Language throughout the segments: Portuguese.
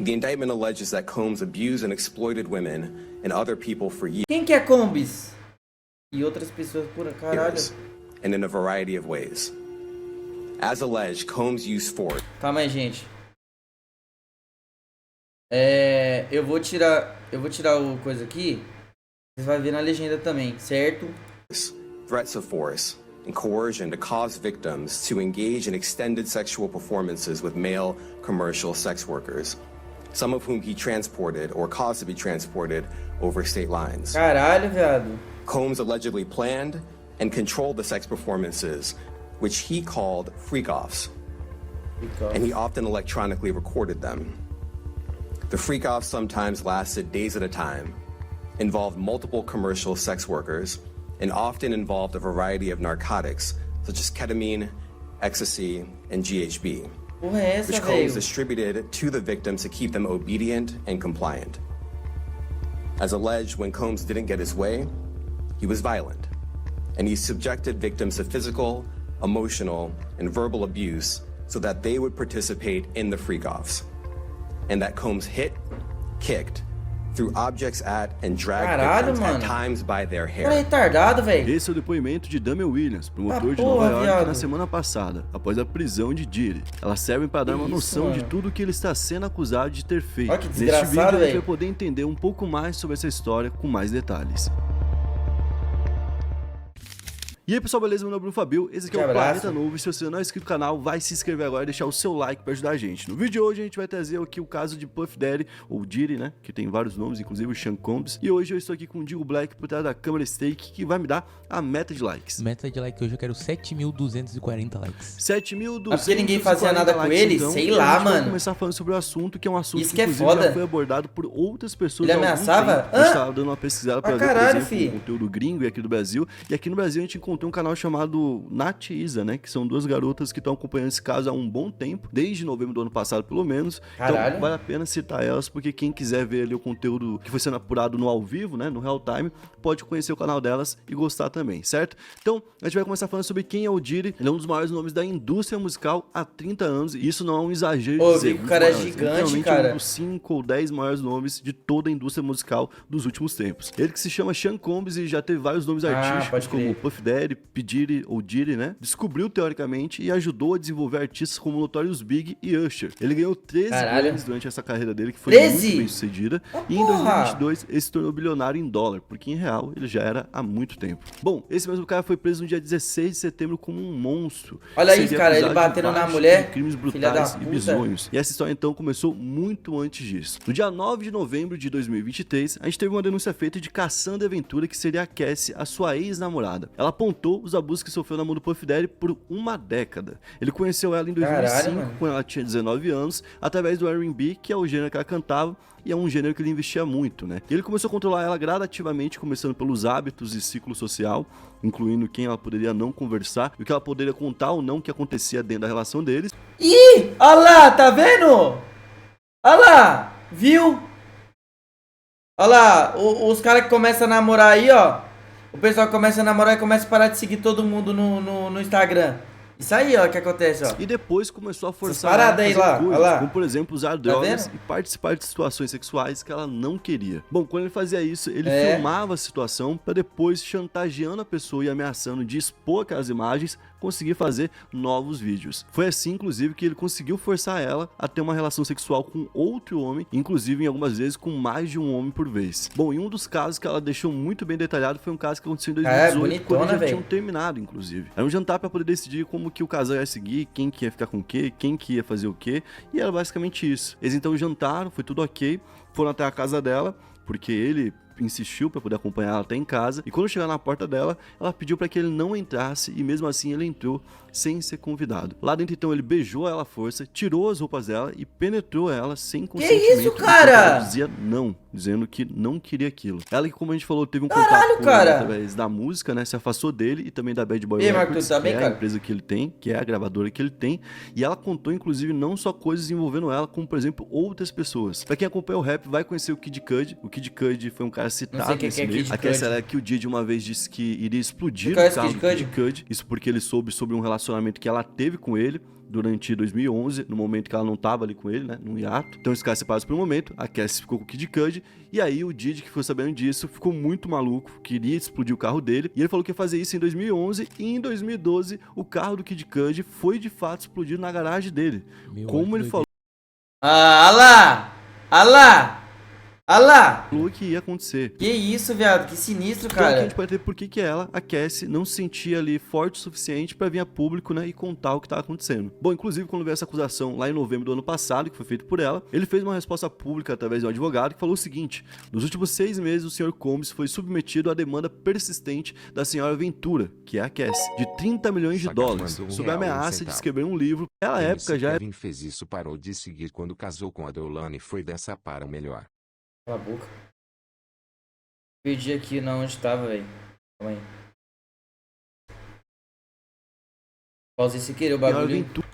The indictment alleges that Combs abused and exploited women and other people for Quem que é Combs? E outras pessoas por caralho. years, and in a variety of ways. As alleged, Combs used force. Calma aí, gente. Eu vou tirar o coisa aqui. Vocês vão ver na legenda também, certo? Threats of force and coercion to cause victims to engage in extended sexual performances with male commercial sex workers, some of whom he transported or caused to be transported over state lines. Caralho, viado. Combs allegedly planned and controlled the sex performances, which he called freak-offs, and he often electronically recorded them. The freak-offs sometimes lasted days at a time, involved multiple commercial sex workers, and often involved a variety of narcotics, such as ketamine, ecstasy, and GHB, Porra é essa, which Combs velho? distributed to the victims to keep them obedient and compliant. As alleged, when Combs didn't get his way, he was violent, and he subjected victims to physical, emotional, and verbal abuse so that they would participate in the freak-offs, and that Combs hit, kicked, threw objects at, and dragged Caralho, victims mano. at times by their Cara hair. retardado, velho. Esse é o depoimento de Damian Williams, promotor de porra, Nova York, viado. na semana passada, após a prisão de Diddy. Elas servem para dar uma Isso, noção de mano. tudo que ele está sendo acusado de ter feito. Olha que Neste desgraçado, vídeo a gente velho. vai poder entender um pouco mais sobre essa história com mais detalhes. E aí pessoal, beleza? Meu nome é Bruno Fabio, esse aqui é o abraço. Planeta Novo, e se você não é inscrito no canal, vai se inscrever agora e deixar o seu like para ajudar a gente. No vídeo de hoje a gente vai trazer aqui o caso de Puff Daddy, ou Diddy, né, que tem vários nomes, inclusive o Sean Combs, e hoje eu estou aqui com o Digo Black por trás da câmera Stake, que vai me dar a meta de likes. Meta de like hoje eu quero 7.240 likes. 7.240 Mas porque ninguém fazia nada com ele? então, Sei e lá, a gente vai mano. começar falando sobre o assunto, que é um assunto Isso que que é inclusive foda. já foi abordado por outras pessoas Ele há algum ameaçava? tempo. A gente Hã? tava dando uma pesquisada pra Ah, ver, caralho, por exemplo, fi. o conteúdo gringo e aqui do Brasil, e aqui no Brasil a gente encontrou um canal chamado Nath e Isa, né, que são duas garotas que estão acompanhando esse caso há um bom tempo, desde novembro do ano passado pelo menos. Caralho. Então vale a pena citar elas, porque quem quiser ver ali o conteúdo que foi sendo apurado no ao vivo, né, no real time, pode conhecer o canal delas e gostar também, certo? Então a gente vai começar falando sobre quem é o Diddy. Ele é um dos maiores nomes da indústria musical há 30 anos, e isso não é um exagero Ô, dizer, vi que o um dos cara é maiores. gigante, Literalmente cara. um dos 5 ou 10 maiores nomes de toda a indústria musical dos últimos tempos. Ele que se chama Sean Combs e já teve vários nomes artísticos, pode como crer. Puff Daddy, P. Diddy ou Diddy, né? Descobriu teoricamente e ajudou a desenvolver artistas como Notorious Big e Usher. Ele ganhou 13 Caralho. Grammys durante essa carreira dele, que foi 13? muito bem sucedida. E em porra. 2022 ele se tornou bilionário em dólar, porque em real ele já era há muito tempo. Bom, esse mesmo cara foi preso no dia 16 de setembro como um monstro. Olha aí, Seria cara, ele acusado de batendo na vários mulher, tipos de crimes filha da brutais e puta. bizonhos. E essa história então começou muito antes disso. No dia 9 de novembro de 2023, a gente teve uma denúncia feita de Cassandra Ventura, que seria a Cassie, a sua ex-namorada. Ela apontou os abusos que sofreu na mão do Puff Daddy por uma década. Ele conheceu ela em 2005, Caralho, mano. quando ela tinha 19 anos, através do R&B, que é o gênero que ela cantava, e é um gênero que ele investia muito, né? E ele começou a controlar ela gradativamente, começando pelos hábitos e ciclo social, incluindo quem ela poderia não conversar, e o que ela poderia contar ou não que acontecia dentro da relação deles. Ih, olha lá, tá vendo? Olha lá, viu? Olha lá, os caras que começam a namorar aí, ó. O pessoal que começa a namorar e começa a parar de seguir todo mundo no Instagram. Isso aí, ó, que acontece, ó. E depois começou a forçar Essas ela a paradas aí fazer lá, coisas, olha lá. Tá como por exemplo usar drogas vendo? e participar de situações sexuais que ela não queria. Bom, quando ele fazia isso, ele É. filmava a situação para depois, chantageando a pessoa e ameaçando de expor aquelas imagens, conseguir fazer novos vídeos. Foi assim, inclusive, que ele conseguiu forçar ela a ter uma relação sexual com outro homem, inclusive em algumas vezes com mais de um homem por vez. Bom, em um dos casos que ela deixou muito bem detalhado foi um caso que aconteceu em 2018, bonitona, quando eles já velho. tinham terminado, inclusive. Era um jantar para poder decidir como que o casal ia seguir, quem que ia ficar com o quê, quem que ia fazer o quê, e era basicamente isso. Eles então jantaram, foi tudo ok, foram até a casa dela, porque ele insistiu para poder acompanhar ela até em casa, e quando chegar na porta dela, ela pediu para que ele não entrasse, e mesmo assim ele entrou sem ser convidado. Lá dentro então ele beijou ela à força, tirou as roupas dela e penetrou ela sem consentimento. isso, cara? enquanto ela dizia não, dizendo que não queria aquilo. Ela que, como a gente falou, teve um Caralho, contato com ele cara. através da música, né, se afastou dele e também da Bad Boy E aí, Records, Marcos, tá bem, que é a cara? empresa que ele tem, que é a gravadora que ele tem, e ela contou inclusive não só coisas envolvendo ela, como por exemplo outras pessoas. Pra quem acompanha o rap vai conhecer o Kid Cudi. O Kid Cudi foi um cara Não sei citado quem nesse que é meio. Kid A questão Cudi. é que o Diddy uma vez disse que iria explodir Você o conhece carro Kid do Kid Cudi? Cudi. Isso porque ele soube sobre um relacionamento que ela teve com ele, durante 2011, no momento que ela não tava ali com ele, né, num hiato. Então eles ficaram separados por um momento, a Cassie ficou com o Kid Cudi, e aí o Diddy, que foi sabendo disso, ficou muito maluco, queria explodir o carro dele, e ele falou que ia fazer isso em 2011, e em 2012 o carro do Kid Cudi foi de fato explodido na garagem dele. Meu, Como olha ele que falou Ah lá! Ah lá! Ah lá! que ia acontecer. Que isso, viado? Que sinistro, Então aqui a cara. gente pode ter por que ela, a Cassie, não se sentia ali forte o suficiente pra vir a público, né, e contar o que tava acontecendo. Bom, inclusive quando veio essa acusação lá em novembro do ano passado, que foi feito por ela, ele fez uma resposta pública através de um advogado que falou o seguinte: nos últimos 6 meses o Sr. Combs foi submetido à demanda persistente da senhora Ventura, que é a Cassie, de 30 milhões de Saca dólares, mandou sob a R$1 e ameaça de centavo. escrever um livro. Naquela época já Kevin fez isso, parou de seguir quando casou com a Deolane e foi dessa para o melhor. Cala a boca. Perdi aqui na onde tava, velho. Calma aí. Pausei sem querer o Senhora bagulho. Ventura.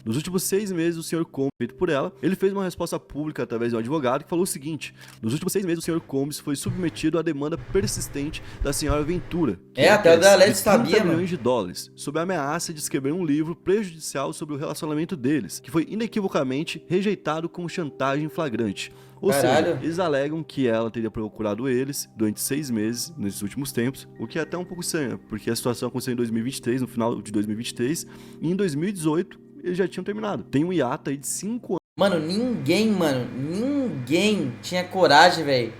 Nos últimos 6 meses, o Sr. Combs, feito por ela, ele fez uma resposta pública através de um advogado que falou o seguinte: nos últimos 6 meses, o Sr. Combs foi submetido à demanda persistente da senhora Ventura, que Até o Cassie, Delete de sabia, 30 mano. milhões de dólares, sob a ameaça de escrever um livro prejudicial sobre o relacionamento deles, que foi inequivocamente rejeitado como chantagem flagrante. Ou Caralho. seja, eles alegam que ela teria procurado eles durante 6 meses, nesses últimos tempos, o que é até um pouco estranho, porque a situação aconteceu em 2023, no final de 2023, e em 2018 eles já tinham terminado. Tem um hiato aí de 5 Mano, ninguém tinha coragem, velho,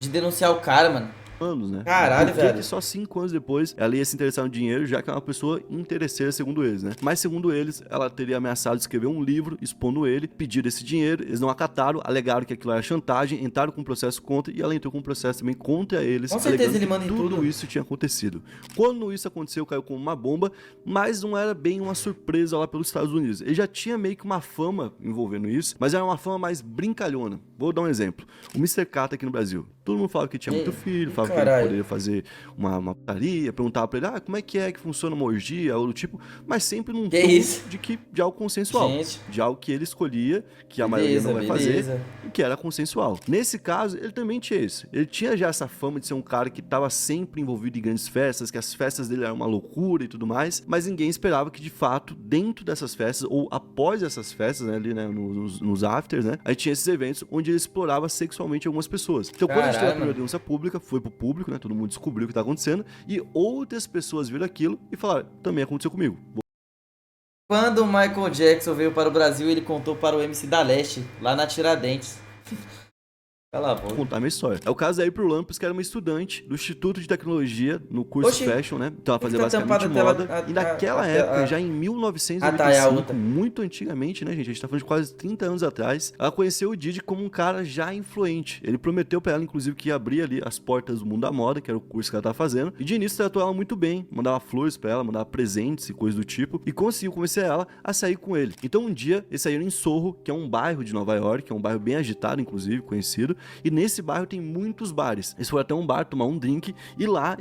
de denunciar o cara, mano. anos, né? Caralho, Por que velho. que só 5 anos depois ela ia se interessar no dinheiro, já que é uma pessoa interesseira, segundo eles, né? Mas segundo eles, ela teria ameaçado de escrever um livro expondo ele, pediram esse dinheiro, eles não acataram, alegaram que aquilo era chantagem, entraram com um processo contra, e ela entrou com um processo também contra eles, Com certeza alegando ele que manda em tudo tudo. isso tinha acontecido. Quando isso aconteceu, caiu como uma bomba, mas não era bem uma surpresa lá pelos Estados Unidos. Ele já tinha meio que uma fama envolvendo isso, mas era uma fama mais brincalhona. Vou dar um exemplo. O Mr. Catra aqui no Brasil. Todo mundo falava que tinha muito filho, falava que ele caralho. poderia fazer uma putaria, perguntava pra ele, como é que funciona uma orgia, ou do tipo, mas sempre num Que tom isso? de algo consensual. Gente. De algo que ele escolhia, que a maioria não vai Beleza. fazer, e que era consensual. Nesse caso, ele também tinha isso. Ele tinha já essa fama de ser um cara que estava sempre envolvido em grandes festas, que as festas dele eram uma loucura e tudo mais, mas ninguém esperava que, de fato, dentro dessas festas, ou após essas festas, né, ali, né, nos afters, né, aí tinha esses eventos onde ele explorava sexualmente algumas pessoas. Então, quando a gente teve a Caralho, primeira mano. denúncia pública, foi pro público, né, todo mundo descobriu o que tá acontecendo, e outras pessoas viram aquilo e falaram, também aconteceu comigo. Quando o Michael Jackson veio para o Brasil, ele contou para o MC da Leste, lá na Tiradentes. Cala a Vou boca. contar minha história. É o caso da April Lampus, que era uma estudante do Instituto de Tecnologia no curso Oxi. Fashion, né? Então ela fazia Fica basicamente tampada a moda. tela- E naquela época, já em 1995, tá, é a outra. muito antigamente, né, gente? A gente tá falando de quase 30 anos atrás, ela conheceu o Diddy como um cara já influente. Ele prometeu pra ela, inclusive, que ia abrir ali as portas do mundo da moda, que era o curso que ela tava fazendo. E de início tratou ela muito bem, mandava flores pra ela, mandava presentes e coisas do tipo. E conseguiu convencer ela a sair com ele. Então um dia, eles saíram em Sorro, que é um bairro de Nova York, que é um bairro bem agitado, inclusive, conhecido. E nesse bairro tem muitos bares. Eles foram até um bar tomar um drink e lá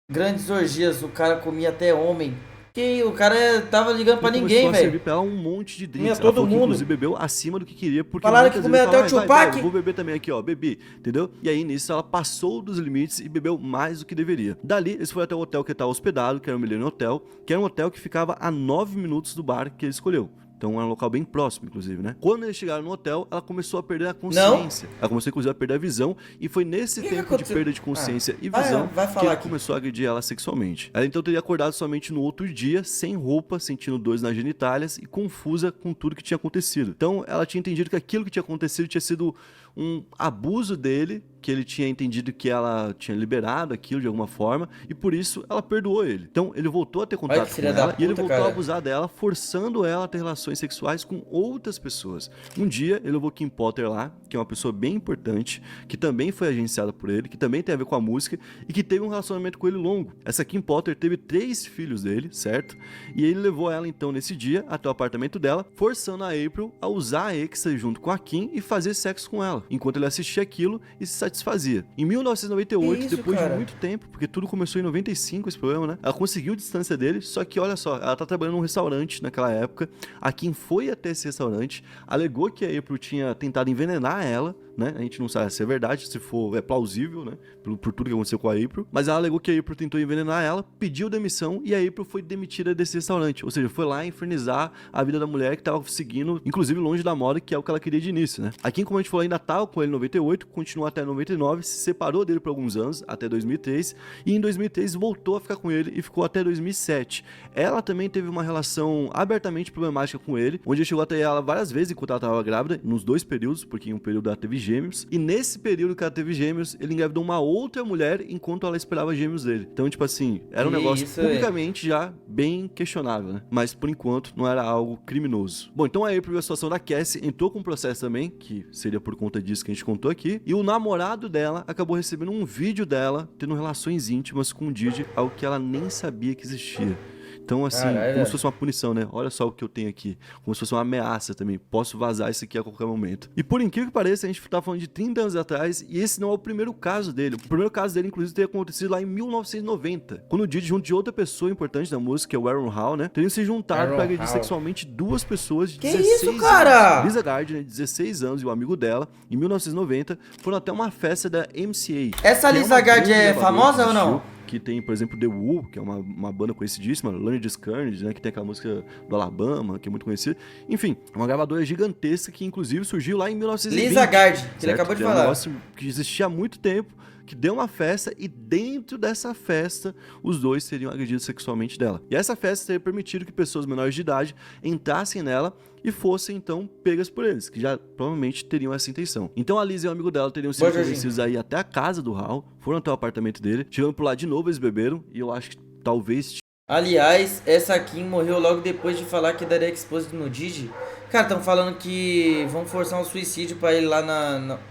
Grandes orgias, o cara comia até homem. Que o cara tava ligando pra ele ninguém, começou a servir velho. pra ela um monte de drinks. Comia Ela todo falou que, mundo. inclusive, bebeu acima do que queria, porque Falaram que muitas comeu vezes até o falava, "Vai, Tupac." vou beber também aqui, ó, bebi, entendeu? E aí, nisso, ela passou dos limites e bebeu mais do que deveria. Dali, eles foram até o hotel que ele tava hospedado, que era o Millennium Hotel, que era um hotel que ficava a 9 minutos do bar que ele escolheu. Então era um local bem próximo, inclusive, né? Quando eles chegaram no hotel, ela começou a perder a consciência. Ela começou, inclusive, a perder a visão. E foi nesse que tempo de aconteceu? perda de consciência e vai visão falar que ele aqui. começou a agredir ela sexualmente. Ela então teria acordado somente no outro dia, sem roupa, sentindo dores nas genitálias e confusa com tudo que tinha acontecido. Então ela tinha entendido que aquilo que tinha acontecido tinha sido um abuso dele, que ele tinha entendido que ela tinha liberado aquilo de alguma forma, e por isso ela perdoou ele. Então ele voltou a ter Olha contato que com filha da ela e ele puta, voltou a cara. abusar dela, forçando ela a ter relações sexuais com outras pessoas. Um dia ele levou Kim Potter lá, que é uma pessoa bem importante, que também foi agenciada por ele, que também tem a ver com a música e que teve um relacionamento com ele longo. Essa Kim Potter teve 3 filhos dele, certo? E ele levou ela então nesse dia até o apartamento dela, forçando a April a usar a Exa junto com a Kim e fazer sexo com ela, enquanto ele assistia aquilo e se satisfazia. Em 1998, Que isso, depois cara? de muito tempo, porque tudo começou em 95 esse programa, né? Ela conseguiu distância dele, só que olha só, ela tá trabalhando num restaurante naquela época. A Kim foi até esse restaurante, alegou que a April tinha tentado envenenar ela né? A gente não sabe se é verdade, se for é plausível, né? Por tudo que aconteceu com a April. Mas ela alegou que a April tentou envenenar ela, pediu demissão e a April foi demitida desse restaurante. Ou seja, foi lá infernizar a vida da mulher que tava seguindo, inclusive longe da moda, que é o que ela queria de início, né? A Kim, como a gente falou, ainda tava com ele em 98, continuou até 99, se separou dele por alguns anos, até 2003, e em 2003 voltou a ficar com ele e ficou até 2007. Ela também teve uma relação abertamente problemática com ele, onde ele chegou a ter ela várias vezes enquanto ela estava grávida, nos 2 períodos, porque em um período ela teve gêmeos, e nesse período que ela teve gêmeos, ele engravidou uma outra mulher enquanto ela esperava gêmeos dele. Então, tipo assim, era um negócio isso, publicamente já bem questionável, né? Mas por enquanto não era algo criminoso. Bom, então aí a situação da Cassie entrou com um processo também, que seria por conta disso que a gente contou aqui, e o namorado dela acabou recebendo um vídeo dela tendo relações íntimas com o Didi, algo que ela nem sabia que existia. Então, assim, Caralho, como velho. se fosse uma punição, né? Olha só o que eu tenho aqui. Como se fosse uma ameaça também. Posso vazar isso aqui a qualquer momento. E por incrível que pareça, a gente tá falando de 30 anos atrás e esse não é o primeiro caso dele. O primeiro caso dele, inclusive, teria acontecido lá em 1990. Quando o Didi, junto de outra pessoa importante da música, que é o Aaron Hall, né? Teriam se juntado Aaron pra agredir Hall. sexualmente 2 pessoas de Que 16 isso, cara? anos. Lisa Gardner, de 16 anos, e o amigo dela, em 1990, foram até uma festa da MCA. Essa que é Lisa uma Gardner grande é gravadora famosa que ou não? existiu, que tem, por exemplo, The Who, que é uma banda conhecidíssima, Leonard Scourge, né, que tem aquela música do Alabama, que é muito conhecida. Enfim, é uma gravadora gigantesca que, inclusive, surgiu lá em 1920. Lisa Gardner, que ele certo? acabou de É um falar. negócio que existia há muito tempo, que deu uma festa e dentro dessa festa os dois seriam agredidos sexualmente dela. E essa festa teria permitido que pessoas menores de idade entrassem nela e fossem então pegas por eles, que já provavelmente teriam essa intenção. Então a Liz e o amigo dela teriam sido Boa, Jorginho. convencidos a ir até a casa do Hal, foram até o apartamento dele, chegando por lá de novo eles beberam e eu acho que talvez Aliás, essa Kim morreu logo depois de falar que daria exposed no Didi. Cara, estão falando que vão forçar um suicídio pra ele lá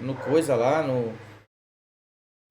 no coisa lá,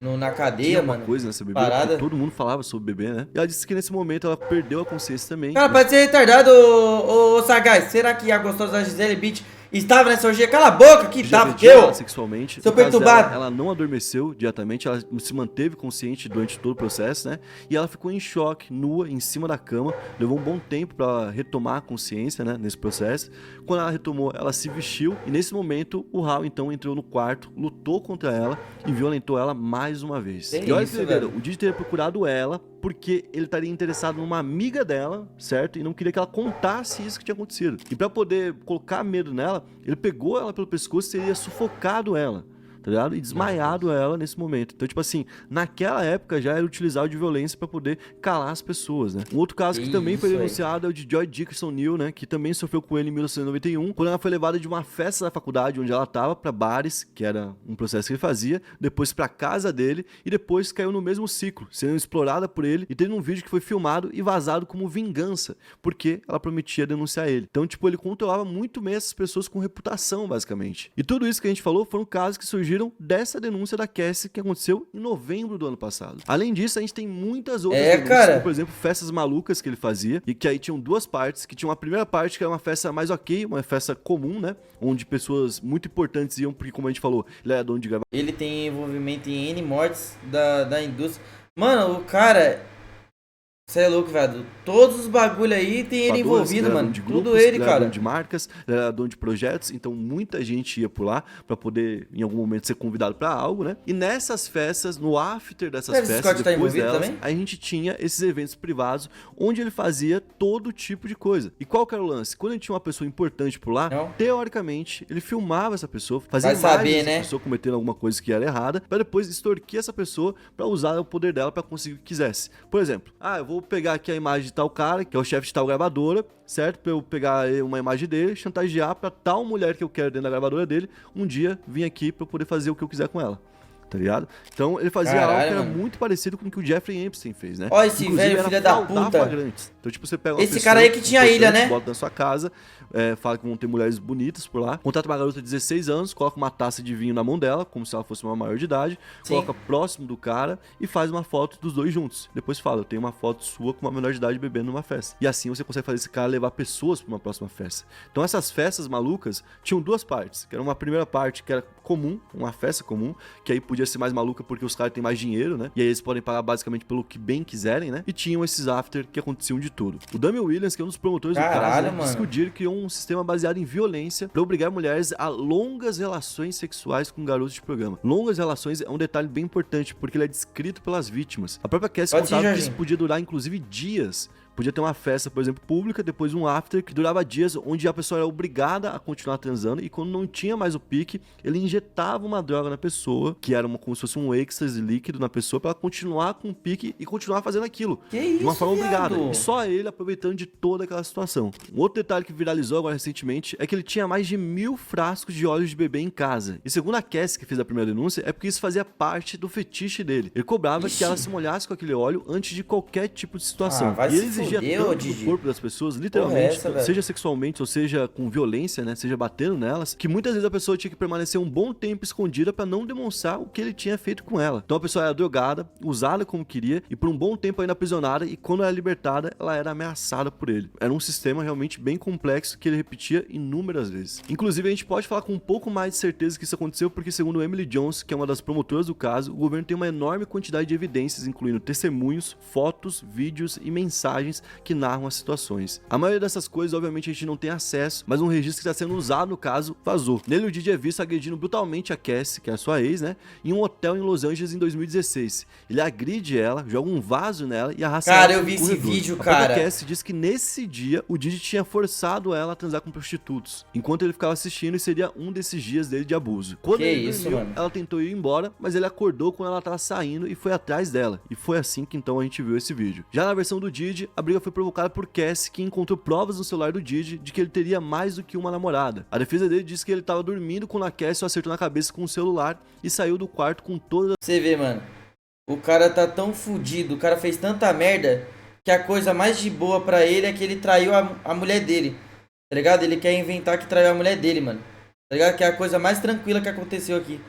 na cadeia, tinha uma mano. coisa nessa bebida, Parada. porque todo mundo falava sobre beber, né? E ela disse que nesse momento ela perdeu a consciência também. Cara, pode ser retardado, ô Sagaz. Será que a gostosa da Gisele Beach estava nessa orgia? Cala a boca, que Já tava, agrediu eu. ela sexualmente. Seu No caso perturbado. dela, ela não adormeceu diretamente, ela se manteve consciente durante todo o processo, né? E ela ficou em choque, nua, em cima da cama. Levou um bom tempo pra ela retomar a consciência, né? Nesse processo. Quando ela retomou, ela se vestiu. E nesse momento, o Hal, então, entrou no quarto, lutou contra ela e violentou ela mais uma vez. Que E olha isso, que doideira, velho. o Didi teria procurado ela porque ele estaria interessado numa amiga dela, certo? E não queria que ela contasse isso que tinha acontecido. E pra poder colocar medo nela, ele pegou ela pelo pescoço e teria sufocado ela, tá ligado? E desmaiado ela nesse momento. Então, tipo assim, naquela época já era utilizado de violência pra poder calar as pessoas, né? Um outro caso que também foi Isso aí. denunciado é o de Joy Dickerson Neal, né? Que também sofreu com ele em 1991, quando ela foi levada de uma festa da faculdade onde ela tava pra bares, que era um processo que ele fazia, depois pra casa dele e depois caiu no mesmo ciclo, sendo explorada por ele e tendo um vídeo que foi filmado e vazado como vingança, porque ela prometia denunciar ele. Então, tipo, ele controlava muito bem essas pessoas com reputação, basicamente. E tudo isso que a gente falou foram casos que surgiram dessa denúncia da Cassie que aconteceu em novembro do ano passado. Além disso, a gente tem muitas outras denúncias, cara. como, por exemplo, festas malucas que ele fazia, e que aí tinham 2 partes, que tinha uma primeira parte que era uma festa mais ok, uma festa comum, né, onde pessoas muito importantes iam, porque como a gente falou, ele era dono de gravar. Ele tem envolvimento em N mortes da indústria. Mano, o cara... Você é louco, velho. Todos os bagulho aí tem ele envolvido, mano. De Tudo grupos, ele, era cara. dono de marcas, ele era dono de projetos, então muita gente ia por lá pra poder, em algum momento, ser convidado pra algo, né? E nessas festas, no after dessas Travis festas, Scott tá depois envolvido delas, também? a gente tinha esses eventos privados onde ele fazia todo tipo de coisa. E qual que era o lance? Quando ele tinha uma pessoa importante por lá, Não. teoricamente, ele filmava essa pessoa, fazia Vai imagens saber, dessa né? pessoa cometendo alguma coisa que era errada, pra depois extorquir essa pessoa pra usar o poder dela pra conseguir o que quisesse. Por exemplo, eu vou pegar aqui a imagem de tal cara, que é o chefe de tal gravadora, certo? Pra eu pegar uma imagem dele, chantagear pra tal mulher que eu quero dentro da gravadora dele, um dia vir aqui pra eu poder fazer o que eu quiser com ela. Tá ligado? Então ele fazia Caralho, algo que era mano. muito parecido com o que o Jeffrey Epstein fez, né? Ó, esse Inclusive, velho era filho da fraudar puta. flagrantes. Então, tipo, você pega uma Esse pessoa cara aí que tinha a ilha, importante, né? bota na sua casa, fala que vão ter mulheres bonitas por lá, contrata uma garota de 16 anos, coloca uma taça de vinho na mão dela, como se ela fosse uma maior de idade, Sim. coloca próximo do cara e faz uma foto dos dois juntos. Depois fala, eu tenho uma foto sua com uma menor de idade bebendo numa festa. E assim você consegue fazer esse cara levar pessoas pra uma próxima festa. Então essas festas malucas tinham 2 partes, que era uma primeira parte que era comum, uma festa comum, que aí podia podia ser mais maluca porque os caras têm mais dinheiro, né? E aí eles podem pagar basicamente pelo que bem quiserem, né? E tinham esses after que aconteciam de tudo. O Damian Williams, que é um dos promotores do caso, né, disse que o Diddy criou um sistema baseado em violência pra obrigar mulheres a longas relações sexuais com garotos de programa. Longas relações é um detalhe bem importante, porque ele é descrito pelas vítimas. A própria Cassie contava que isso podia durar, inclusive, dias. Podia ter uma festa, por exemplo, pública, depois um after que durava dias, onde a pessoa era obrigada a continuar transando, e quando não tinha mais o pique, ele injetava uma droga na pessoa, que era como se fosse um êxtase líquido na pessoa, pra ela continuar com o pique e continuar fazendo aquilo. Que isso, de uma forma viado? obrigada. E só ele aproveitando de toda aquela situação. Um outro detalhe que viralizou agora recentemente é que ele tinha mais de 1000 frascos de óleo de bebê em casa. E segundo a Cassie, que fez a primeira denúncia, é porque isso fazia parte do fetiche dele. Ele cobrava que ela se molhasse com aquele óleo antes de qualquer tipo de situação. Vai e ele se exigia fuder, tanto Didi. do corpo das pessoas, literalmente, Porra, seja sexualmente ou seja com violência, né, seja batendo nelas, que muitas vezes a pessoa tinha que permanecer um bom tempo escondida pra não demonstrar o que ele tinha feito com ela. Então a pessoa era drogada, usada como queria e por um bom tempo ainda aprisionada, e quando era libertada, ela era ameaçada por ele. Era um sistema realmente bem complexo que ele repetia inúmeras vezes. Inclusive a gente pode falar com um pouco mais de certeza que isso aconteceu porque, segundo Emily Jones, que é uma das promotoras do caso, o governo tem uma enorme quantidade de evidências, incluindo testemunhos, fotos, vídeos e mensagens que narram as situações. A maioria dessas coisas, obviamente, a gente não tem acesso, mas um registro que está sendo usado no caso vazou. Nele, o Diddy é visto agredindo brutalmente a Cassie, que é a sua ex, né, em um hotel em Los Angeles em 2016. Ele agride ela, joga um vaso nela e arrasta ela. Cara, eu vi esse vídeo, cara. A Cassie diz que nesse dia o Diddy tinha forçado ela a transar com prostitutos, enquanto ele ficava assistindo, e seria um desses dias dele de abuso. Quando ele dormiu, ela tentou ir embora, mas ele acordou quando ela estava saindo e foi atrás dela. E foi assim que então a gente viu esse vídeo. Já na versão do Diddy, a briga foi provocada por Cassie, que encontrou provas no celular do Diddy de que ele teria mais do que uma namorada. A defesa dele disse que ele estava dormindo quando a Cassie o acertou na cabeça com o celular e saiu do quarto com todas... Você vê, mano, o cara tá tão fudido, o cara fez tanta merda, que a coisa mais de boa pra ele é que ele traiu a mulher dele, tá ligado? Ele quer inventar que traiu a mulher dele, mano, tá ligado? Que é a coisa mais tranquila que aconteceu aqui.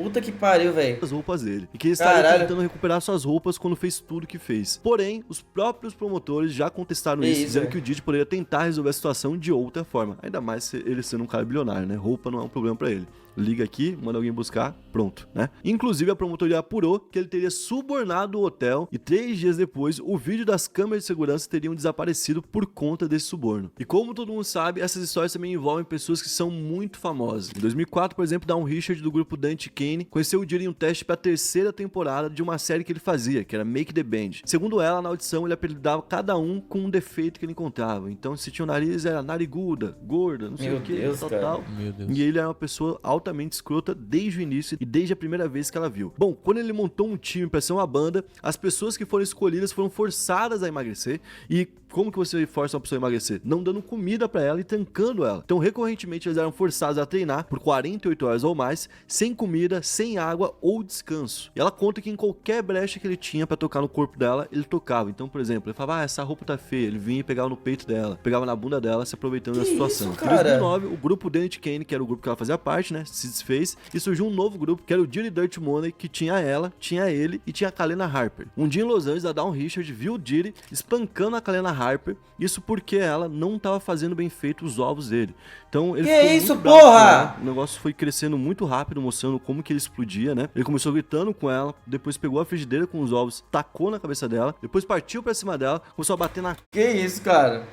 Puta que pariu, velho. As roupas dele. E que ele estaria tentando recuperar suas roupas quando fez tudo que fez. Porém, os próprios promotores já contestaram isso, dizendo que o Diddy poderia tentar resolver a situação de outra forma. Ainda mais ele sendo um cara bilionário, né? Roupa não é um problema pra ele. Liga aqui, manda alguém buscar, pronto, né? Inclusive, a promotoria apurou que ele teria subornado o hotel e 3 dias depois, o vídeo das câmeras de segurança teriam desaparecido por conta desse suborno. E como todo mundo sabe, essas histórias também envolvem pessoas que são muito famosas. Em 2004, por exemplo, Dawn Richard, do grupo Dante Kane, conheceu o Diddy em um teste para a 3ª temporada de uma série que ele fazia, que era Make the Band. Segundo ela, na audição, ele apelidava cada um com um defeito que ele encontrava. Então, se tinha o nariz, era nariguda, gorda, não sei o que, tal. Meu Deus. E ele era uma pessoa altamente escrota desde o início e desde a primeira vez que ela viu. Bom, quando ele montou um time para ser uma banda, as pessoas que foram escolhidas foram forçadas a emagrecer. E como que você força uma pessoa a emagrecer? Não dando comida pra ela e trancando ela. Então, recorrentemente, eles eram forçados a treinar por 48 horas ou mais, sem comida, sem água ou descanso. E ela conta que em qualquer brecha que ele tinha pra tocar no corpo dela, ele tocava. Então, por exemplo, ele falava, essa roupa tá feia. Ele vinha e pegava no peito dela, pegava na bunda dela, se aproveitando da situação. Isso, em 2009, o grupo Dante Kane, que era o grupo que ela fazia parte, né, se desfez e surgiu um novo grupo, que era o Diddy Dirty Money, que tinha ela, tinha ele e tinha a Kalena Harper. Um dia em Los Angeles, a Dawn Richard viu o Diddy espancando a Kalena Harper, isso porque ela não estava fazendo bem feito os ovos dele. Então ele ficou isso, muito bravo porra? com ela. O negócio foi crescendo muito rápido, mostrando como que ele explodia, né? Ele começou gritando com ela, depois pegou a frigideira com os ovos, tacou na cabeça dela, depois partiu pra cima dela, começou a bater na Que isso, cara?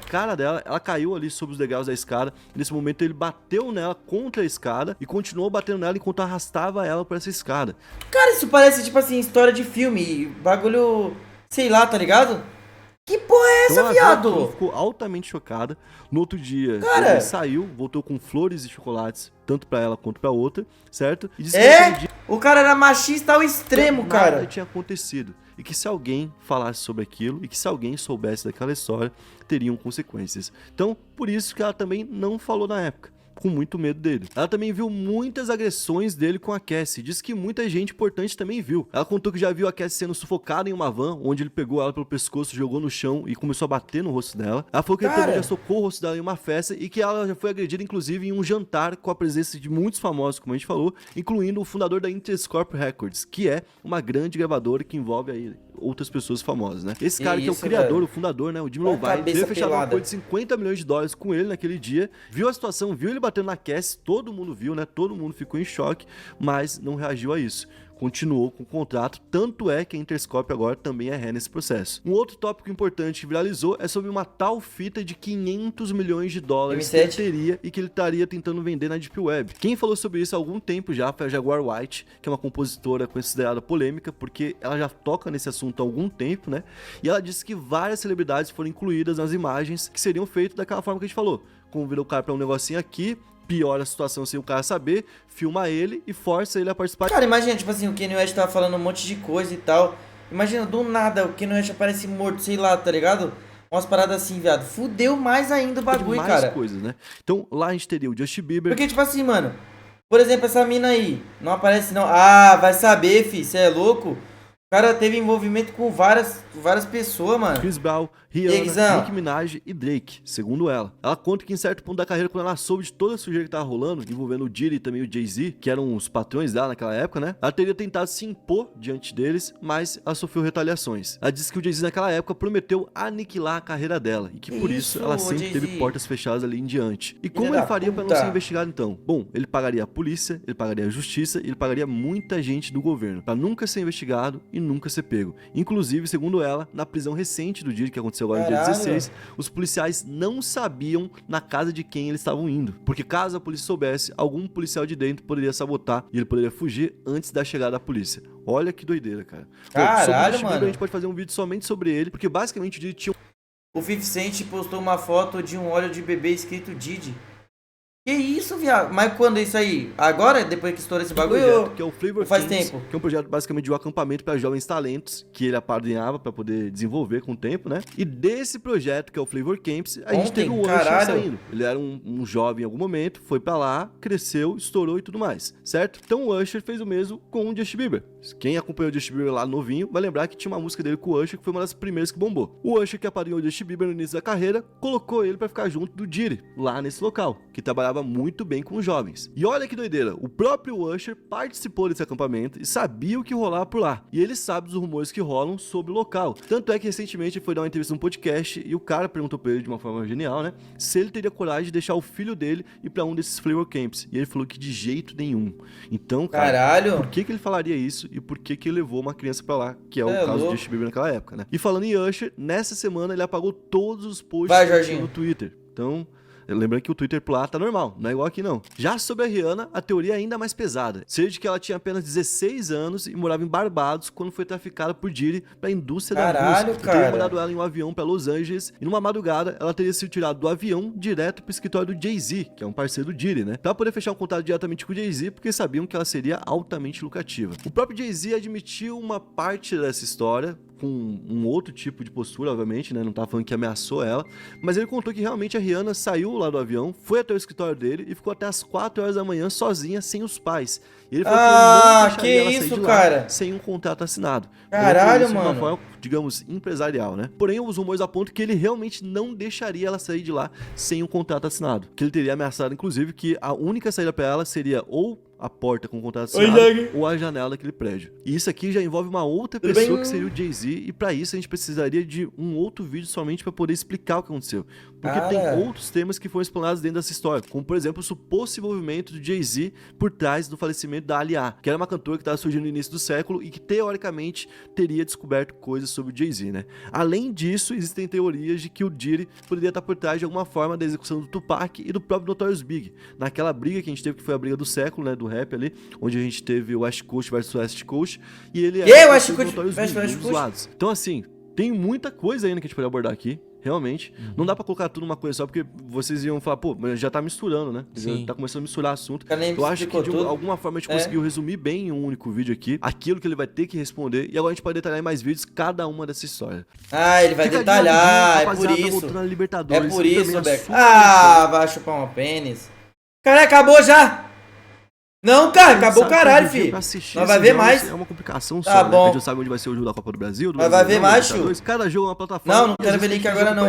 cara dela, ela caiu ali sobre os degraus da escada. Nesse momento ele bateu nela contra a escada e continuou batendo nela enquanto arrastava ela por essa escada. Cara, isso parece tipo assim, história de filme, bagulho, sei lá, tá ligado? Que porra é essa, Então, viado? Ela ficou altamente chocada. No outro dia, Cara, ele saiu, voltou com flores e chocolates, tanto pra ela quanto pra outra, certo? E disse que naquele dia o cara era machista ao extremo, nada cara. tinha acontecido. E que se alguém falasse sobre aquilo, e que se alguém soubesse daquela história, teriam consequências. Então, por isso que ela também não falou na época, com muito medo dele. Ela também viu muitas agressões dele com a Cassie. Diz que muita gente importante também viu. Ela contou que já viu a Cassie sendo sufocada em uma van, onde ele pegou ela pelo pescoço, jogou no chão e começou a bater no rosto dela. Ela falou que ele também já socou o rosto dela em uma festa e que ela já foi agredida, inclusive, em um jantar com a presença de muitos famosos, como a gente falou, incluindo o fundador da Interscope Records, que é uma grande gravadora que envolve aí outras pessoas famosas, né? Esse cara que é o isso, criador, velho. o fundador, né? O Jimmy Olha a Iovine, cabeça teria fechado um pelada. acordo de 50 milhões de dólares com ele naquele dia, viu a situação, viu ele batendo na Cassie, todo mundo viu, né? Todo mundo ficou em choque, mas não reagiu a isso. Continuou com o contrato, tanto é que a Interscope agora também é ré nesse processo. Um outro tópico importante que viralizou é sobre uma tal fita de 500 milhões de dólares que ele M7. teria e que ele estaria tentando vender na Deep Web. Quem falou sobre isso há algum tempo já foi a Jaguar White, que é uma compositora considerada polêmica, porque ela já toca nesse assunto há algum tempo, né? E ela disse que várias celebridades foram incluídas nas imagens que seriam feitas daquela forma que a gente falou. Convida o cara pra um negocinho aqui, piora a situação sem o cara saber, filma ele e força ele a participar. Cara, imagina, tipo assim, o Kanye West tava falando um monte de coisa e tal. Imagina, do nada, o Kanye West aparece morto, sei lá, tá ligado? Umas paradas assim, viado. Fudeu mais ainda o bagulho, mais cara. coisas, né? Então lá a gente teria o Justin Bieber. Porque, tipo assim, mano, por exemplo, essa mina aí, não aparece não. Ah, vai saber, fi, cê é louco? O cara teve envolvimento com várias pessoas, mano. Chris Brown, Exão. Rihanna, Nicki Minaj e Drake, segundo ela. Ela conta que em certo ponto da carreira, quando ela soube de toda a sujeira que tava rolando, envolvendo o Diddy e também o Jay-Z, que eram os patrões dela naquela época, né? Ela teria tentado se impor diante deles, mas ela sofreu retaliações. Ela disse que o Jay-Z naquela época prometeu aniquilar a carreira dela e que por isso ela sempre teve Jay-Z? portas fechadas ali em diante. E como Filha ele da faria pra não puta. ser investigado então? Bom, ele pagaria a polícia, ele pagaria a justiça e ele pagaria muita gente do governo pra nunca ser investigado e nunca ser pego. Inclusive, segundo ela, na prisão recente do Diddy, que aconteceu agora no dia Caralho. 16, os policiais não sabiam na casa de quem eles estavam indo. Porque caso a polícia soubesse, algum policial de dentro poderia sabotar e ele poderia fugir antes da chegada da polícia. Olha que doideira, cara. Caralho, sobre o Justin Bieber, mano. a gente pode fazer um vídeo somente sobre ele, porque basicamente o Diddy tinha O 50 Cent postou uma foto de um óleo de bebê escrito Didi. Que isso, viado? Mas quando isso aí? Agora? Depois que estoura esse um bagulho? projeto que é o Flavor faz Kings, tempo? que é um projeto basicamente de um acampamento para jovens talentos que ele apadrinhava para poder desenvolver com o tempo, né? E desse projeto, que é o Flavor Camps, a gente Ontem, teve o Usher caralho. saindo. Ele era um jovem em algum momento, foi para lá, cresceu, estourou e tudo mais, certo? Então o Usher fez o mesmo com o Justin Bieber. Quem acompanhou o Justin Bieber lá novinho vai lembrar que tinha uma música dele com o Usher que foi uma das primeiras que bombou. O Usher, que apadrinhou o Justin Bieber no início da carreira, colocou ele para ficar junto do Diddy, lá nesse local, que trabalhava muito bem com os jovens. E olha que doideira, o próprio Usher participou desse acampamento e sabia o que rolava por lá. E ele sabe dos rumores que rolam sobre o local. Tanto é que recentemente ele foi dar uma entrevista num podcast e o cara perguntou pra ele de uma forma genial, né? Se ele teria coragem de deixar o filho dele ir pra um desses Flavor Camps. E ele falou que de jeito nenhum. Então, cara, Caralho. por que ele falaria isso e por que ele levou uma criança pra lá? Que é o caso louco. de Justin Bieber naquela época, né? E falando em Usher, nessa semana ele apagou todos os posts Vai, que ele Jorginho. tinha no Twitter. Então, lembrando que o Twitter por lá tá normal, não é igual aqui não. Já sobre a Rihanna, a teoria é ainda mais pesada. Seja de que ela tinha apenas 16 anos e morava em Barbados quando foi traficada por Diddy pra indústria da Caralho, música. Que cara. teria mandado ela em um avião pra Los Angeles e numa madrugada ela teria sido tirada do avião direto pro escritório do Jay-Z, que é um parceiro do Diddy, né? Pra poder fechar um contrato diretamente com o Jay-Z, porque sabiam que ela seria altamente lucrativa. O próprio Jay-Z admitiu uma parte dessa história, com um outro tipo de postura, obviamente, né? Não tava falando que ameaçou ela, mas ele contou que realmente a Rihanna saiu lá do avião, foi até o escritório dele e ficou até as 4 horas da manhã sozinha, sem os pais. E ele falou que ele não deixaria que ela sair isso, de lá cara? sem um contrato assinado. Caralho, Ele falou isso de mano. uma forma, digamos, empresarial, né? Porém, os rumores apontam que ele realmente não deixaria ela sair de lá sem um contrato assinado. Que ele teria ameaçado, inclusive, que a única saída pra ela seria ou a porta com o contrato assinado ou a janela daquele prédio. E isso aqui já envolve uma outra Tudo pessoa bem? que seria o Jay-Z, e pra isso a gente precisaria de um outro vídeo somente pra poder explicar o que aconteceu. Porque Cara. tem outros temas que foram explanados dentro dessa história, como por exemplo o suposto envolvimento do Jay-Z por trás do falecimento da Ali A, que era uma cantora que estava surgindo no início do século e que teoricamente teria descoberto coisas sobre o Jay-Z, né? Além disso, existem teorias de que o Diddy poderia estar por trás de alguma forma da execução do Tupac e do próprio Notorious Big, naquela briga que a gente teve, que foi a briga do século, né, do rap ali, onde a gente teve o West Coast versus West Coast, e ele E o West parceiro do Coast Notorious versus Big, West um dos lados. Então assim, tem muita coisa ainda que a gente pode abordar aqui, realmente. Não dá pra colocar tudo numa coisa só, porque vocês iam falar, pô, mas já tá misturando, né? Sim. Já tá começando a misturar assunto. cara nem Eu acho que explicou de tudo. alguma forma a gente É. conseguiu resumir bem em um único vídeo aqui aquilo que ele vai ter que responder, e agora a gente pode detalhar em mais vídeos cada uma dessa história. Ah, ele vai Fica de detalhar, olho, é por rapaziada, isso. voltando a É Libertadores, por e isso, também a Beck. Sul- Ah, vai chupar uma pênis. Cara, acabou já! Não, cara, acabou o Sabe que caralho, hoje em dia filho. pra assistir Nós vai esses ver jogos mais. É uma complicação Tá só, né? bom. A gente não sabe onde vai ser o jogo da Copa do Brasil, do Mas vai ver Brasileirão, mais, Libertadores. Cada jogo é uma plataforma. Não, não e às quero vezes ver tem link que agora não.